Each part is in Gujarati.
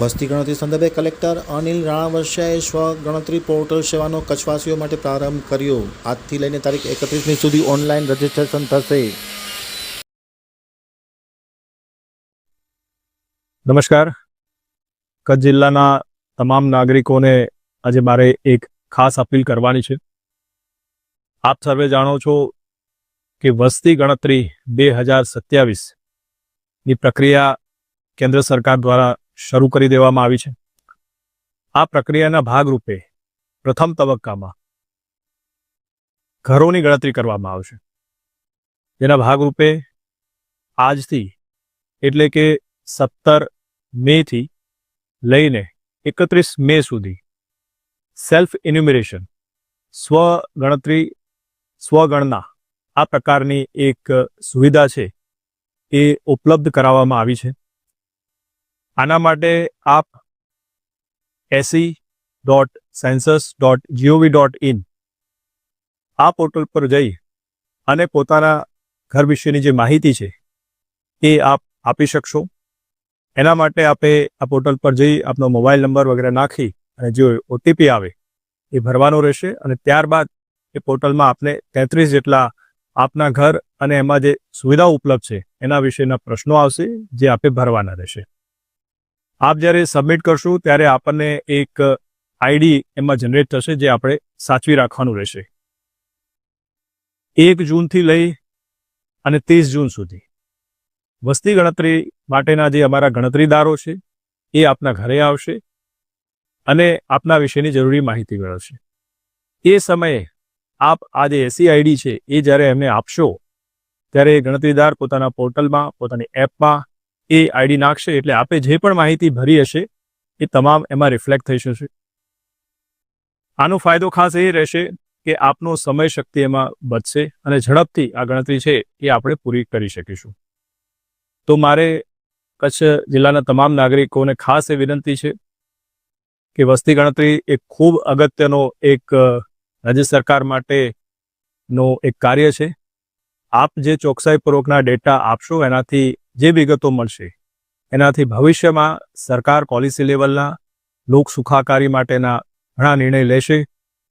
વસ્તી ગણતરી સંદર્ભે કલેક્ટર અનિલ રાણાવસિયાએ સ્વગણતરી પોર્ટલ સેવાનો કચ્છવાસીઓ માટે પ્રારંભ કર્યો। આજથી લઈને તારીખ 31મી સુધી ઓનલાઈન રજીસ્ટ્રેશન થશે। નમસ્કાર, કચ્છ જિલ્લાના તમામ નાગરિકોને આજે મારે એક ખાસ અપીલ કરવાની છે। આપ સર્વે જાણો છો કે વસ્તી ગણતરી 2027ની પ્રક્રિયા કેન્દ્ર સરકાર દ્વારા શરૂ કરી દેવામાં આવી છે। આ પ્રક્રિયાના ભાગરૂપે પ્રથમ તબક્કામાં ઘરોની ગણતરી કરવામાં આવશે, જેના ભાગરૂપે આજથી એટલે કે 17 મેથી લઈને 31 મે સુધી સેલ્ફ ઇન્યુમરેશન સ્વગણના આ પ્રકારની એક સુવિધા છે એ ઉપલબ્ધ કરાવવામાં આવી છે। આના માટે આપ se.census.gov.in આ પોર્ટલ પર જઈ અને પોતાના ઘર વિશેની જે માહિતી છે એ આપ આપી શકશો। એના માટે આપે આ પોર્ટલ પર જઈ આપનો મોબાઈલ નંબર વગેરે નાખી અને જે ઓટીપી આવે એ ભરવાનો રહેશે અને ત્યારબાદ એ પોર્ટલમાં આપને 33 જેટલા આપના ઘર અને એમાં જે સુવિધાઓ ઉપલબ્ધ છે એના વિશેના પ્રશ્નો આવશે જે આપે ભરવાના રહેશે। આપ જ્યારે સબમિટ કરશો ત્યારે આપણને એક આઈડી એમાં જનરેટ થશે જે આપણે સાચવી રાખવાનું રહેશે। 1 જૂનથી લઈ અને 30 જૂન સુધી વસ્તી ગણતરી માટેના જે અમારા ગણતરીદારો છે એ આપના ઘરે આવશે અને આપના વિશેની જરૂરી માહિતી મેળવશે। એ સમયે આપ આ જે એસી આઈડી છે એ જ્યારે એમને આપશો ત્યારે ગણતરીદાર પોતાના પોર્ટલમાં પોતાની એપમાં એ આઈડી નાખશે એટલે આપે જે પણ માહિતી ભરી હશે એ તમામ એમાં રિફ્લેક્ટ થઈ જશે। આનો ફાયદો ખાસ એ રહેશે કે આપનો સમય શક્તિ એમાં બચશે અને ઝડપથી આ ગણતરી છે એ આપણે પૂરી કરી શકીશું। તો મારે કચ્છ જિલ્લાના તમામ નાગરિકોને ખાસ એ વિનંતી છે કે વસ્તી ગણતરી એક ખૂબ અગત્યનો એક રાજ્ય સરકાર માટેનો એક કાર્ય છે। આપ જે ચોકસાઈપૂર્વકના ડેટા આપશો એનાથી જે વિગતો મળશે એનાથી ભવિષ્યમાં સરકાર પોલિસી લેવલના લોક સુખાકારી માટેના ઘણા નિર્ણય લેશે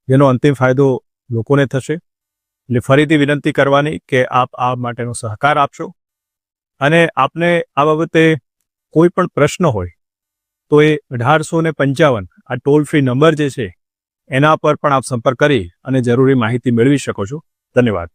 જેનો અંતિમ ફાયદો લોકોને થશે। એટલે ફરીથી વિનંતી કરવાની કે આપ આ માટેનો સહકાર આપશો અને આપને આ બાબતે કોઈ પણ પ્રશ્ન હોય તો એ 1855 આ ટોલ ફ્રી નંબર જે છે એના પર પણ આપ સંપર્ક કરી અને જરૂરી માહિતી મેળવી શકો છો। ધન્યવાદ।